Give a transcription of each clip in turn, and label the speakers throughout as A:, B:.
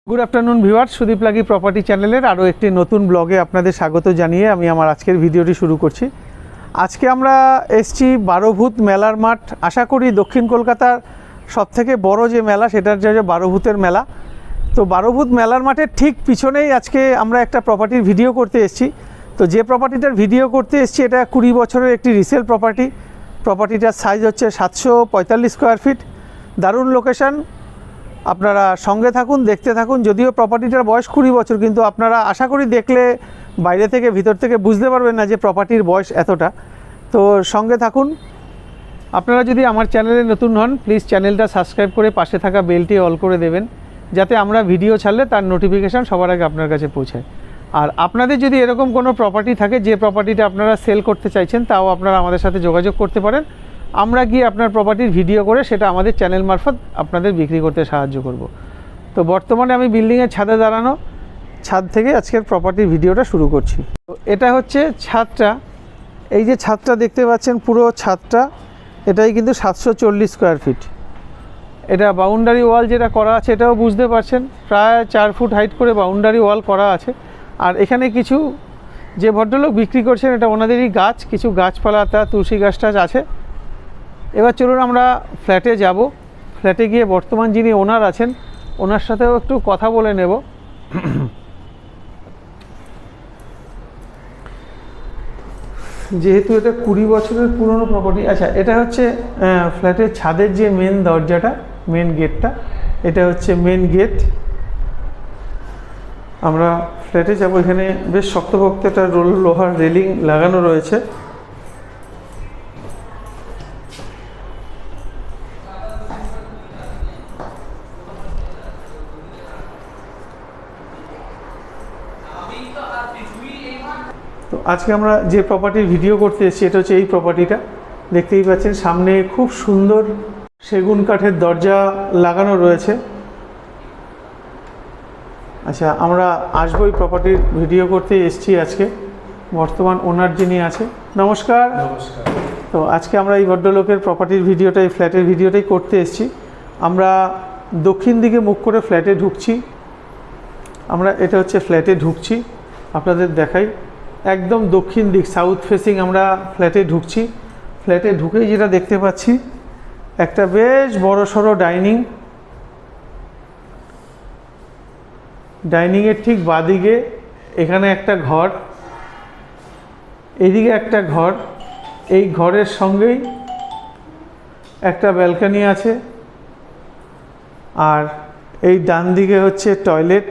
A: Good afternoon viewers, Sudip লাগি property চ্যানেলের আরও একটি নতুন ব্লগে আপনাদের স্বাগত জানিয়ে আমি আমার আজকের ভিডিওটি শুরু করছি। আজকে আমরা এসছি বারোভূত মেলার মাঠ। আশা করি দক্ষিণ কলকাতার সবথেকে বড় যে মেলা সেটার যে বারোভূতের মেলা। তো বারোভূত মেলার মাঠের ঠিক পিছনেই আজকে আমরা একটা প্রপার্টির ভিডিও করতে এসেছি। তো যে প্রপার্টিটার ভিডিও করতে এসেছি এটা 20 বছরের একটি রিসেল প্রপার্টি। প্রপার্টিটার সাইজ হচ্ছে 745 স্কোয়ার ফিট। দারুণ লোকেশন। আপনারা সঙ্গে থাকুন, দেখতে থাকুন। যদিও প্রপার্টিটার বয়স 20 বছর, কিন্তু আপনারা আশা করি দেখলে বাইরে থেকে ভিতর থেকে বুঝতে পারবেন না যে প্রপার্টির বয়স এতটা। তো সঙ্গে থাকুন। আপনারা যদি আমার চ্যানেলে নতুন হন, প্লিজ চ্যানেলটা সাবস্ক্রাইব করে পাশে থাকা বেলটি অল করে দেবেন, যাতে আমরা ভিডিও ছাড়লে তার নোটিফিকেশান সবার আগে আপনার কাছে পৌঁছায়। আর আপনাদের যদি এরকম কোনো প্রপার্টি থাকে যে প্রপার্টিটা আপনারা সেল করতে চাইছেন, তাও আপনারা আমাদের সাথে যোগাযোগ করতে পারেন। আমরা গিয়ে আপনার প্রপার্টির ভিডিও করে সেটা আমাদের চ্যানেল মারফত আপনাদের বিক্রি করতে সাহায্য করব। তো বর্তমানে আমি বিল্ডিংয়ের ছাদে দাঁড়ানো, ছাদ থেকে আজকের প্রপার্টির ভিডিওটা শুরু করছি। তো এটা হচ্ছে ছাদটা। এই যে ছাদটা দেখতে পাচ্ছেন, পুরো ছাদটা এটাই কিন্তু 740 স্কোয়ার ফিট। এটা বাউন্ডারি ওয়াল যেটা করা আছে, এটাও বুঝতে পারছেন প্রায় 4 ফুট হাইট করে বাউন্ডারি ওয়াল করা আছে। আর এখানে কিছু যে ভদ্রলোক বিক্রি করছেন এটা ওনাদেরই গাছ, কিছু গাছপালা, তা তুলসী গাছ টাছ আছে। এবার চলুন আমরা ফ্ল্যাটে যাব। ফ্ল্যাটে গিয়ে বর্তমান যিনি ওনার আছেন ওনার সাথেও একটু কথা বলে নেব। যেহেতু এটা 20 বছরের পুরনো প্রপার্টি। আচ্ছা, এটা হচ্ছে ফ্ল্যাটের ছাদের যে মেন দরজাটা, মেন গেটটা, এটা হচ্ছে মেন গেট। আমরা ফ্ল্যাটে যাব। এখানে বেশ শক্তপোক্ত একটা লোহার রেলিং লাগানো রয়েছে। তো আজকে আমরা যে প্রপার্টির ভিডিও করতে এসেছি এটা হচ্ছে এই প্রপার্টিটা। দেখতেই পাচ্ছেন সামনে খুব সুন্দর সেগুন কাঠের দরজা লাগানো রয়েছে। আচ্ছা, আমরা আসবো এই প্রপার্টির ভিডিও করতে এসেছি আজকে। বর্তমান ওনার যিনি আছে, নমস্কার।
B: নমস্কার।
A: তো আজকে আমরা এই ভদ্রলোকের প্রপার্টির ভিডিওটা, এই ফ্ল্যাটের ভিডিওটাই করতে এসেছি। আমরা দক্ষিণ দিকে মুখ করে ফ্ল্যাটে ঢুকছি। আমরা এটা হচ্ছে ফ্ল্যাটে ঢুকছি, আপনাদের দেখাই। একদম দক্ষিণ দিক, সাউথ ফেসিং আমরা ফ্ল্যাটে ঢুকছি। ফ্ল্যাটে ঢুকেই যেটা দেখতে পাচ্ছি, একটা বেশ বড় সড়ো ডাইনিং। ডাইনিংয়ের ঠিক বাদিকে এখানে একটা ঘর, এদিকে একটা ঘর, এই ঘরের সঙ্গেই একটা ব্যালকনি আছে। আর এই ডান দিকে হচ্ছে টয়লেট।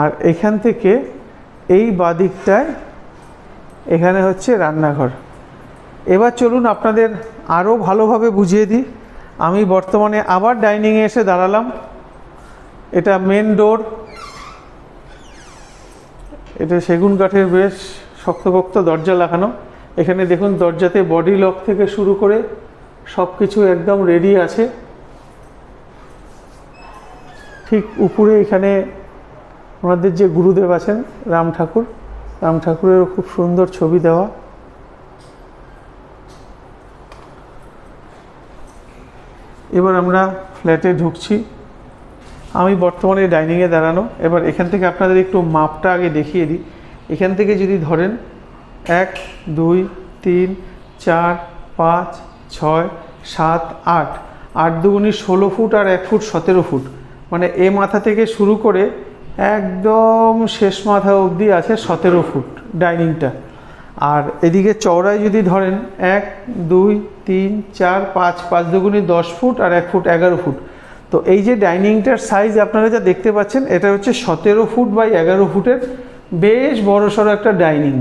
A: আর এখান থেকে এই বাদিকটায় এখানে হচ্ছে রান্নাঘর। এবার চলুন আপনাদের আরও ভালোভাবে বুঝিয়ে দিই। আমি বর্তমানে আবার ডাইনিংয়ে এসে দাঁড়ালাম। এটা মেন ডোর। এটা সেগুন কাঠের বেশ শক্তপোক্ত দরজা লাগানো। এখানে দেখুন দরজাতে বডি লক থেকে শুরু করে সব কিছু একদম রেডি আছে। ঠিক উপরে এখানে আমাদের যে গুরুদেব আছেন রাম ঠাকুর, রাম ঠাকুরেরও খুব সুন্দর ছবি দেওয়া। এবার আমরা ফ্ল্যাটে ঢুকছি। আমি বর্তমানে ডাইনিংয়ে দাঁড়ানো। এবার এখান থেকে আপনাদের একটু মাপটা আগে দেখিয়ে দিই। এখান থেকে যদি ধরেন 1 2 3 4 5 6 7 8, 8 দুগুণী 16 ফুট আর 1 ফুট 17 ফুট। মানে এ মাথা থেকে শুরু করে একদম শেষ মাথা অবধি আছে 17 ফুট ডাইনিংটা। আর এদিকে চওড়ায় যদি ধরেন 1 2 3 4 5, 5 দুগুণী 10 ফুট আর 1 ফুট 11 ফুট। তো এই যে ডাইনিংটার সাইজ আপনারা যা দেখতে পাচ্ছেন, এটা হচ্ছে 17 ফুট বাই 11 ফুটের বেশ বড় সড়ো একটা ডাইনিং।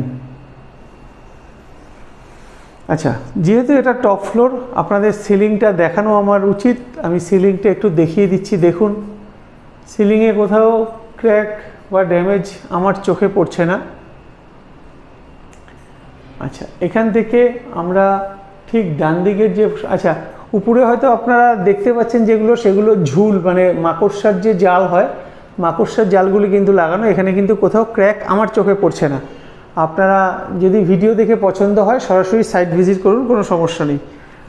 A: আচ্ছা, যেহেতু এটা টপ ফ্লোর, আপনাদের সিলিংটা দেখানো আমার উচিত। আমি সিলিংটা একটু দেখিয়ে দিচ্ছি। দেখুন, সিলিংয়ে কোথাও ক্র্যাক বা ড্যামেজ আমার চোখে পড়ছে না। আচ্ছা, এখান থেকে আমরা ঠিক ডান দিকের যে, আচ্ছা উপরে হয়তো আপনারা দেখতে পাচ্ছেন যেগুলো, সেগুলো ঝুল, মানে মাকড়সার যে জাল হয়, মাকড়সার জালগুলি কিন্তু লাগানো। এখানে কিন্তু কোথাও ক্র্যাক আমার চোখে পড়ছে না। আপনারা যদি ভিডিও দেখে পছন্দ হয় সরাসরি সাইট ভিজিট করুন, কোনো সমস্যা নেই।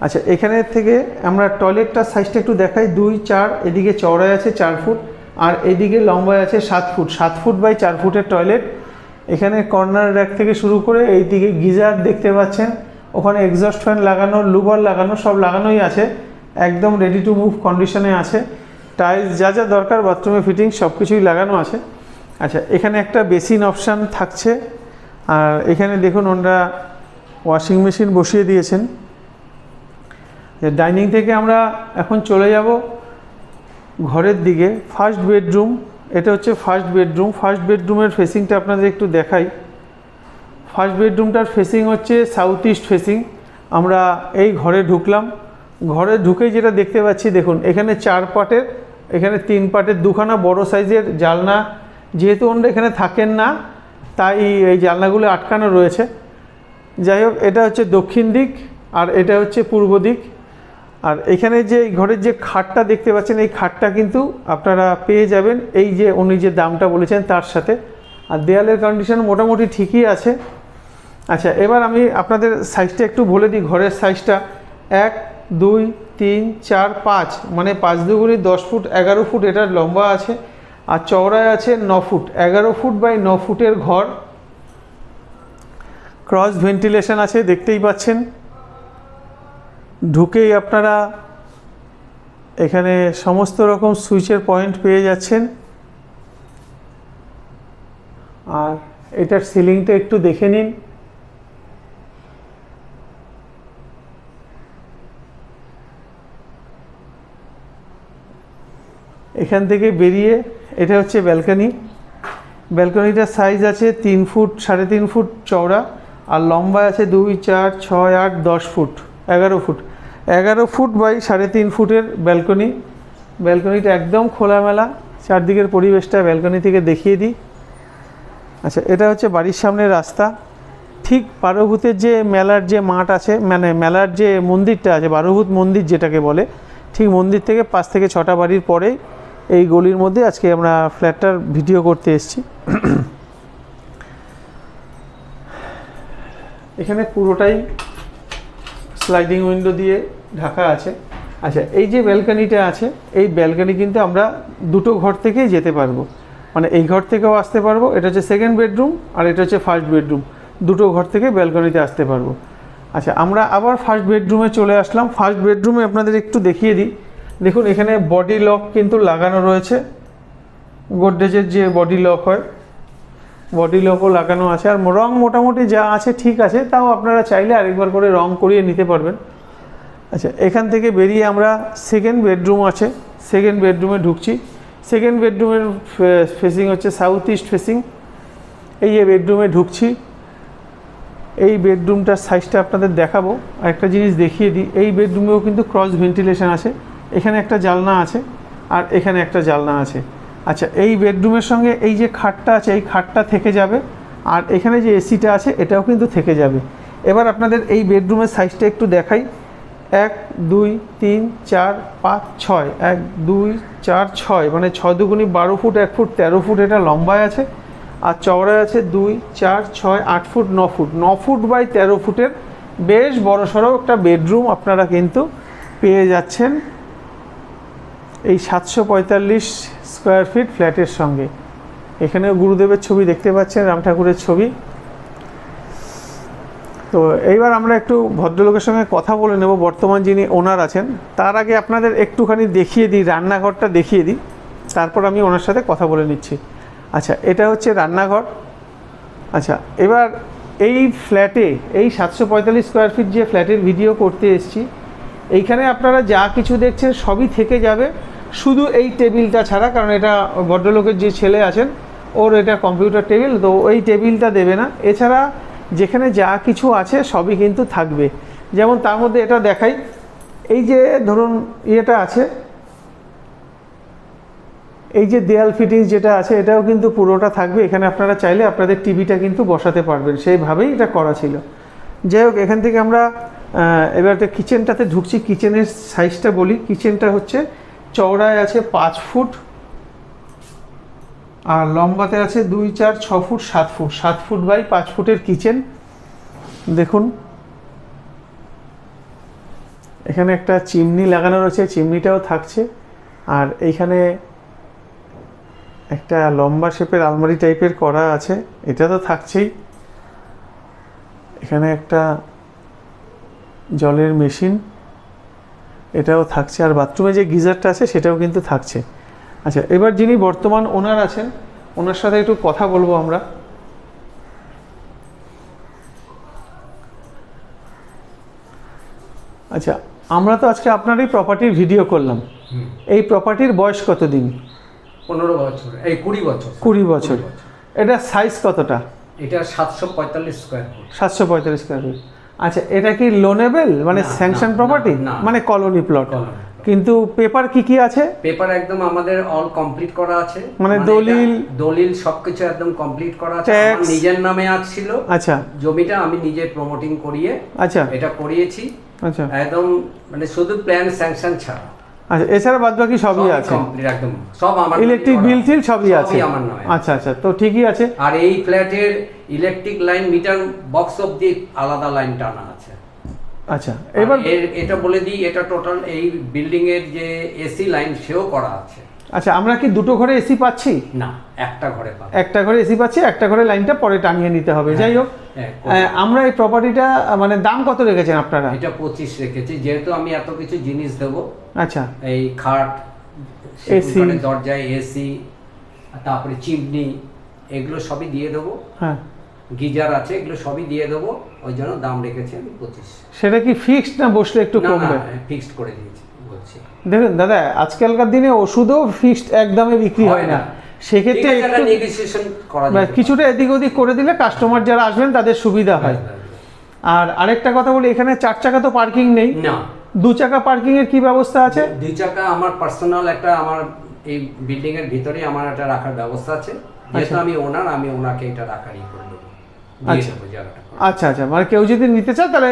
A: আচ্ছা, এখানে থেকে আমরা টয়লেটটার সাইজটা একটু দেখাই। 2, 4, এদিকে চওড়ায় আছে 4 ফুট আর এদিকে লম্বায় আছে 7 ফুট। 7 ফুট বাই 4 ফুটের টয়লেট। এখানে কর্নার র্যাক থেকে শুরু করে এইদিকে গিজার দেখতে পাচ্ছেন, ওখানে এক্সস্ট ফ্যান লাগানো, লুবার লাগানো, সব লাগানোই আছে, একদম রেডি টু মুভ কন্ডিশনে আছে। টাইলস যা যা দরকার বাথরুমে ফিটিং সব কিছুই লাগানো আছে। আচ্ছা, এখানে একটা বেসিন অপশান থাকছে আর এখানে দেখুন ওনারা ওয়াশিং মেশিন বসিয়ে দিয়েছেন। ডাইনিং থেকে আমরা এখন চলে যাব ঘরের দিকে। ফার্স্ট বেডরুম, এটা হচ্ছে ফার্স্ট বেডরুম। ফার্স্ট বেডরুমের ফেসিংটা আপনাদের একটু দেখাই। ফার্স্ট বেডরুমটার ফেসিং হচ্ছে সাউথ ইস্ট ফেসিং। আমরা এই ঘরে ঢুকলাম, ঘরে ঢুকেই যেটা দেখতে পাচ্ছি দেখুন, এখানে 4 পার্টের, এখানে 3 পার্টের দুখানা বড় সাইজের জানলা। যেহেতু ওনারা এখানে থাকেন না তাই এই জানলাগুলো আটকানো রয়েছে। যাই হোক, এটা হচ্ছে দক্ষিণ দিক আর এটা হচ্ছে পূর্ব দিক। আর এখানে যে ঘরের যে খাটটা দেখতে পাচ্ছেন, এই খাটটা কিন্তু আপনারা পেয়ে যাবেন এই যে উনি যে দামটা বলেছেন তার সাথে। আর দেয়ালের কন্ডিশন মোটামুটি ঠিকই আছে। আচ্ছা, এবার আমি আপনাদের সাইজটা একটু বলে দিই। ঘরের সাইজটা 1, 2, 3, 4, 5, মানে 5 দুগুণি 10 ফুট, 11 ফুট এটার লম্বা আছে আর চওড়ায় আছে 9 ফুট। 11 ফুট বাই 9 ফুটের ঘর। ক্রস ভেন্টিলেশন আছে দেখতেই পাচ্ছেন। ঢুকেই আপনারা এখানে সমস্ত রকম সুইচের পয়েন্ট পেয়ে যাচ্ছেন। আর এটার সিলিংটা একটু দেখে নিন। এখান থেকে বেরিয়ে এটা হচ্ছে ব্যালকনি। ব্যালকনিটার সাইজ আছে 3 ফুট, 3.5 ফুট চওড়া আর লম্বা আছে 2, 4, 6, 8, 10 ফুট, 11 ফুট। 11 ফুট বাই 3.5 ফুটের ব্যালকনি। ব্যালকনিটা একদম খোলামেলা, চারদিকের পরিবেশটা ব্যালকনি থেকে দেখিয়ে দিই। আচ্ছা, এটা হচ্ছে বাড়ির সামনের রাস্তা। ঠিক বারোভূতের যে মেলার যে মাঠ আছে, মানে মেলার যে মন্দিরটা আছে, বারোভূত মন্দির যেটাকে বলে, ঠিক মন্দির থেকে 5 থেকে 6টা বাড়ির পরেই এই গলির মধ্যে আজকে আমরা ফ্ল্যাটটার ভিডিও করতে এসেছি। এখানে পুরোটাই স্লাইডিং উইন্ডো দিয়ে ঢাকা আছে। আচ্ছা, এই যে ব্যালকনিটা আছে, এই ব্যালকনি কিন্তু আমরা দুটো ঘর থেকেই যেতে পারবো। মানে এই ঘর থেকেও আসতে পারবো, এটা হচ্ছে সেকেন্ড বেডরুম আর এটা হচ্ছে ফার্স্ট বেডরুম। দুটো ঘর থেকে ব্যালকনিতে আসতে পারবো। আচ্ছা, আমরা আবার ফার্স্ট বেডরুমে চলে আসলাম। ফার্স্ট বেডরুমে আপনাদের একটু দেখিয়ে দিই। দেখুন, এখানে বডি লক কিন্তু লাগানো রয়েছে, গোদরেজের যে বডি লক হয়, বডি লকও লাগানো আছে। আর রং মোটামুটি যা আছে ঠিক আছে, তাও আপনারা চাইলে আরেকবার করে রং করিয়ে নিতে পারবেন। আচ্ছা, এখান থেকে বেরিয়ে আমরা সেকেন্ড বেডরুম আছে, সেকেন্ড বেডরুমে ঢুকছি। সেকেন্ড বেডরুমের ফেসিং হচ্ছে সাউথ ইস্ট ফেসিং। এই যে বেডরুমে ঢুকছি, এই বেডরুমটার সাইজটা আপনাদের দেখাবো। আর একটা জিনিস দেখিয়ে দিই, এই বেডরুমেও কিন্তু ক্রস ভেন্টিলেশন আছে। এখানে একটা জানলা আছে আর এখানে একটা জানলা আছে। আচ্ছা, এই বেডরুমের সঙ্গে এই যে খাটটা আছে, এই খাটটা থেকে যাবে আর এখানে যে এসিটা আছে এটাও কিন্তু থেকে যাবে। এবার আপনাদের এই বেডরুমের সাইজটা একটু দেখাই। 1, 2, 3, 4, 5, 6, 1, 2, 4, 6, মানে 6 দুগুণি 12 ফুট, 1 ফুট 13 ফুট এটা লম্বায় আছে আর চওড়ায় আছে 2, 4, 6, 8 ফুট, 9 ফুট। 9 ফুট বাই 13 ফুটের বেশ বড়সড় একটা বেডরুম আপনারা কিন্তু পেয়ে যাচ্ছেন এই 745 স্কোয়ার ফিট ফ্ল্যাটের সঙ্গে। এখানেও গুরুদেবের ছবি দেখতে পাচ্ছেন, রাম ঠাকুরের ছবি। তো এইবার আমরা একটু ভদ্রলোকের সঙ্গে কথা বলে নেব, বর্তমান যিনি ওনার আছেন। তার আগে আপনাদের একটুখানি দেখিয়ে দিই, রান্নাঘরটা দেখিয়ে দিই, তারপর আমি ওনার সাথে কথা বলে নিচ্ছি। আচ্ছা, এটা হচ্ছে রান্নাঘর। আচ্ছা, এবার এই ফ্ল্যাটে, এই 745 স্কোয়ার ফিট যে ফ্ল্যাটের ভিডিও করতে এসেছি, এইখানে আপনারা যা কিছু দেখছেন সবই থেকে যাবে, শুধু এই টেবিলটা ছাড়া। কারণ এটা ভদ্রলোকের যে ছেলে আছেন, ওর এটা কম্পিউটার টেবিল, তো ওই টেবিলটা দেবে না। এছাড়া যেখানে যা কিছু আছে সবই কিন্তু থাকবে। যেমন তার মধ্যে এটা দেখাই, এই যে ধরুন ইয়েটা আছে, এই যে দেয়াল ফিটিংস যেটা আছে এটাও কিন্তু পুরোটা থাকবে। এখানে আপনারা চাইলে আপনাদের টিভিটা কিন্তু বসাতে পারবেন, সেইভাবেই এটা করা ছিল। যাই হোক, এখান থেকে আমরা এবার কিচেনটাতে ঢুকছি। কিচেনের সাইজটা বলি, কিচেনটা হচ্ছে চওড়ায় আছে 5 ফুট আর লম্বাতে আছে 2, 4, 6 ফুট, 7 ফুট। 7 ফুট বাই 5 ফুটের কিচেন। দেখুন, এখানে একটা চিমনি লাগানো রয়েছে, চিমনিটাও থাকছে। আর এইখানে একটা লম্বা শেপের আলমারি টাইপের করা আছে, এটা তো থাকছেই। এখানে একটা জলের মেশিন, এটাও থাকছে। আর বাথরুমে যে গিজারটা আছে সেটাও কিন্তু থাকছে। আচ্ছা, এবার যিনি বর্তমান ওনার আছেন ওনার সাথে একটু কথা বলবো আমরা। আচ্ছা, আমরা তো আজকে আপনার এই প্রপার্টির ভিডিও করলাম। এই প্রপার্টির বয়স কতদিন?
B: 15 বছর, এই 20 বছর।
A: 20 বছর। এটা সাইজ কতটা?
B: এটা 745 স্কয়ার ফুট।
A: 745 square feet. আচ্ছা, এটা কি লোনেবল মানে স্যাংশন প্রপার্টি, মানে কলোনি প্লট? কিন্তু পেপার কি কি আছে?
B: পেপার একদম আমাদের অল কমপ্লিট করা আছে,
A: মানে
B: দলিল সবকিছু একদম কমপ্লিট করা আছে। আমার নিজের নামে ছিল।
A: আচ্ছা,
B: জমিটা আমি নিজে প্রমোটিং করিয়ে
A: আচ্ছা
B: এটা করিয়েছি। আচ্ছা, একদম মানে শুধু প্ল্যান স্যাংশন ছাড়া।
A: আচ্ছা, এছাড়া বাদ বাকি সবই আছে
B: কমপ্লিট একদম, সব আমার।
A: ইলেকট্রিক বিল টিল সবই আছে
B: আমার নামে।
A: আচ্ছা আচ্ছা, তো ঠিকই আছে।
B: আর এই ফ্ল্যাটের ইলেকট্রিক লাইন মিটার বক্স অবধি আলাদা লাইন টানা আছে।
A: আচ্ছা, এবার
B: এটা বলে দিই, এটা টোটাল এই বিল্ডিং এর যে এসি লাইন সেও করা আছে।
A: আচ্ছা, আমরা কি দুটো ঘরে এসি পাচ্ছি?
B: না, একটা ঘরে পাবো।
A: একটা ঘরে এসি পাচ্ছি, একটা ঘরে লাইনটা পরে টানিয়ে নিতে হবে। যাই হোক, আমরা এই প্রপার্টিটা মানে দাম কত রেখেছেন আপনারা?
B: এটা 25 রেখেছি, যেহেতু আমি এত কিছু জিনিস দেব।
A: আচ্ছা,
B: এই খাট,
A: এসি,
B: দরজায় এসি, তারপরে চিমনি, এগুলো সবই দিয়ে দেবো। হ্যাঁ, গিজার আছে, এগুলো সবই দিয়ে দেবো। ওই জন্য দাম রেখেছি আমি 25।
A: সেটা কি ফিক্সড না বসলে একটু কমবে?
B: ফিক্সড করে দিয়েছি বলছি।
A: দেখুন দাদা, আজকালকার দিনে ওষুধও ফিক্সড একদমে বিক্রি হয় না। সেক্ষেত্রে একটু
B: নেগোসিয়েশন করা যায়,
A: কিছুটা এদিক ওদিক করে দিলে কাস্টমার যারা আসবেন তাদের সুবিধা হয়। আর আরেকটা কথা বলি, এখানে 4 চাকা তো পার্কিং নেই
B: না,
A: 2 চাকা পার্কিং এর কি ব্যবস্থা আছে?
B: 2 চাকা আমার পার্সোনাল একটা, আমার এই বিল্ডিং এর ভিতরেই আমার একটা রাখার ব্যবস্থা আছে। যেহেতু আমি ওনার, আমি ওনাকে এটা রাখারই করে দেবো।
A: আচ্ছা আচ্ছা, মানে কেউ যদি নিতে চায় তাহলে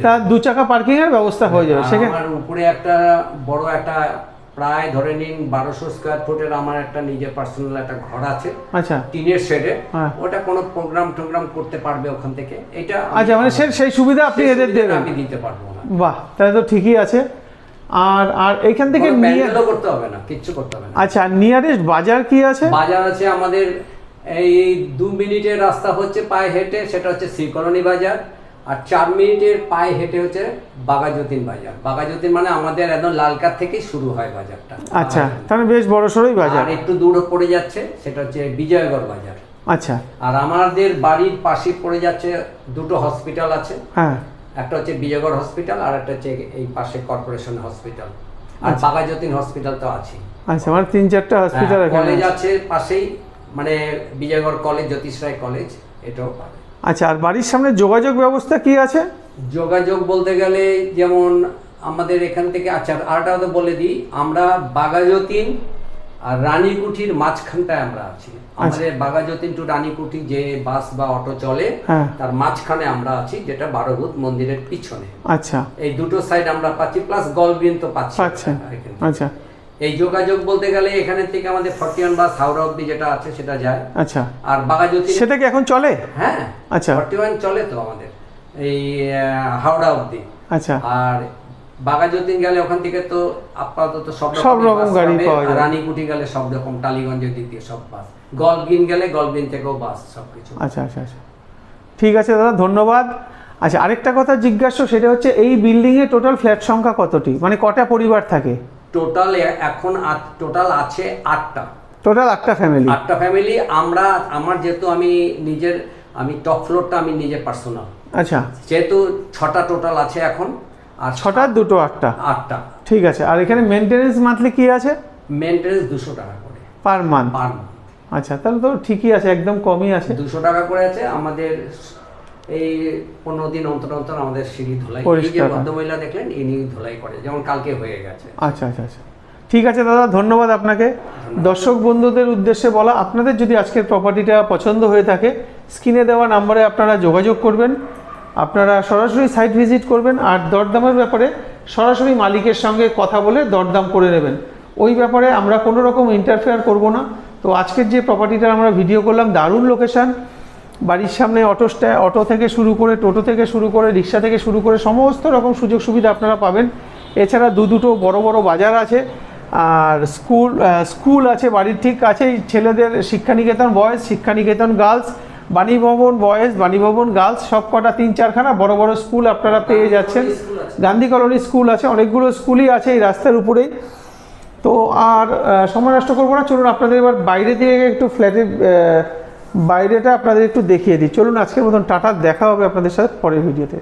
A: তার 2 চাকা পার্কিং এর ব্যবস্থা হয়ে যাবে। সেখানে
B: আমার উপরে একটা বড় একটা প্রায় ধরে নিন 1200 স্কয়ার ফুটের আমার একটা নিজের পার্সোনাল একটা ঘর আছে। আচ্ছা, টিনের শেডে। ওটা কোনো প্রোগ্রাম করতে পারবে ওখান থেকে। এটা
A: আচ্ছা, মানে সেই সুবিধা আপনি এদের দেবেন?
B: আমি দিতে পারবো না।
A: বাহ, তাহলে তো ঠিকই আছে। আর এখান থেকে
B: প্যান্ডেলও করতে হবে না, কিচ্ছু করতে হবে না।
A: আচ্ছা, নিয়ারেস্ট বাজার কি আছে?
B: বাজার আছে আমাদের এই 2 মিনিটের রাস্তা হচ্ছে পায়ে হেঁটে, সেটা হচ্ছে শ্রী কলোনি বাজার। আর 4 মিনিটের পায়ে হেঁটে হচ্ছে বাঘাযতীন বাজার। বাঘাযতীন মানে আমাদের একদম লালকার থেকে শুরু হয় বাজারটা।
A: আচ্ছা, তাহলে বেশ বড় সড়ই বাজার।
B: আর একটু দূরে পড়ে যাচ্ছে, সেটা হচ্ছে বিজয়গড় বাজার।
A: আচ্ছা,
B: আর আমাদের বাড়ির পাশে পড়ে যাচ্ছে 2টো হসপিটাল আছে। হ্যাঁ, একটা হচ্ছে বিজয়গড় হসপিটাল, আর একটা হচ্ছে এই পাশে কর্পোরেশন হসপিটাল। আর বাঘাযতীন হসপিটাল তো আছে।
A: আচ্ছা, মানে 3-4টা হসপিটাল।
B: কলেজ আছে পাশেই, মানে বিজয়গড় কলেজ, জ্যোতিষ রায় কলেজ, এটাও পাবে।
A: আচ্ছা, আর বাড়ির সামনে যোগাযোগ ব্যবস্থা কি আছে?
B: যোগাযোগ বলতে গেলে যেমন আমাদের এখান থেকে, আচ্ছা আরটা তো বলে দিই, আমরা বাঘাযতীন আর রানীকুঠির মাঝখানটায় আমরা আছি। আমাদের বাঘাযতীন টু রানীকুঠি যে বাস বা অটো চলে, তার মাঝখানে আমরা আছি, যেটা বারোভূত মন্দিরের পিছনে। আচ্ছা, এই দুটো সাইড আমরা পাচ্ছি, প্লাস গলবিন তো পাচ্ছি। আচ্ছা, এই যোগাযোগ বলতে গেলে এখানে থেকে আমাদের 41 বাস হাওড়া অব্দি যেটা আছে সেটা যায়। আচ্ছা, আর বাঘাযতীন
A: সেটা কি এখন চলে?
B: হ্যাঁ, আচ্ছা, 41 চলে তো আমাদের এই হাওড়া অব্দি। আচ্ছা, আর বাঘাযতীন গেলে ওখান থেকে তো আপাতত সব রকম গাড়ি পাওয়া যায়। রানীকুঠি গেলে সব রকম, টালিগঞ্জের দিক দিয়ে সব বাস, গলবিন গেলে গলবিন থেকেও বাস, সবকিছু।
A: আচ্ছা আচ্ছা আচ্ছা, ঠিক আছে দাদা, ধন্যবাদ। আচ্ছা, আরেকটা কথা জিজ্ঞাসা, সেটা হচ্ছে এই বিল্ডিং এ টোটাল ফ্ল্যাট সংখ্যা কতটি, মানে কটা পরিবার থাকে?
B: টোটাল এখন টোটাল আছে 8টা।
A: টোটাল 8টা ফ্যামিলি? 8টা
B: ফ্যামিলি। আমার যেহেতু আমি টপ ফ্লোরটা আমি নিজে পার্সোনাল।
A: আচ্ছা,
B: যেহেতু 6টা টোটাল আছে এখন। আর
A: 6টা 2টো 8টা। ঠিক আছে। আর এখানে মেইনটেনেন্স মান্থলি কি আছে?
B: মেইনটেনেন্স 200 টাকা করে
A: পার মান্থ।
B: Per month.
A: আচ্ছা, তাহলে তো ঠিকই আছে, একদম কমই আছে।
B: 200 টাকা করে আছে। আমাদের এই 15 দিন অন্তর অন্তর আমাদের সিঁড়ি ধুলাই, এই যে ভদ্রমহিলা দেখলেন ইনি ধুলাই করে, যেমন কালকে হয়ে গেছে।
A: আচ্ছা আচ্ছা আচ্ছা, ঠিক আছে দাদা, ধন্যবাদ আপনাকে। দর্শক বন্ধুদের উদ্দেশ্যে বলা, আপনাদের যদি আজকের প্রপার্টিটা পছন্দ হয়ে থাকে, স্ক্রিনে দেওয়া নাম্বারে আপনারা যোগাযোগ করবেন। আপনারা সরাসরি সাইট ভিজিট করবেন, আর দরদামের ব্যাপারে সরাসরি মালিকের সঙ্গে কথা বলে দরদাম করে নেবেন। ওই ব্যাপারে আমরা কোনো রকম ইন্টারফেয়ার করব না। তো আজকের যে প্রপার্টিটার আমরা ভিডিও করলাম, দারুণ লোকেশান, বাড়ির সামনে অটো থেকে শুরু করে, টোটো থেকে শুরু করে, রিক্সা থেকে শুরু করে সমস্ত রকম সুযোগ সুবিধা আপনারা পাবেন এছাড়া দুটো বড় বড় বাজার আছে, আর স্কুল আছে বাড়ির ঠিক কাছেই। ছেলেদের শিক্ষানিকেতন boys, শিক্ষানিকেতন girls, Banibhaban boys, Banibhaban girls, সব কটা 3-4খানা বড় বড় স্কুল আপনারা পেয়ে যাচ্ছেন। গান্ধী কলোনি স্কুল আছে, অনেকগুলো স্কুলই আছে এই রাস্তার উপরেই। তো আর সময় নষ্ট করবো না, চলুন আপনাদের এবার বাইরে থেকে একটু ফ্ল্যাটের বাইরেটা আপনাদের একটু দেখিয়ে দিই। চলুন আজকের মতন টাটা, দেখা হবে আপনাদের সাথে পরের ভিডিওতে।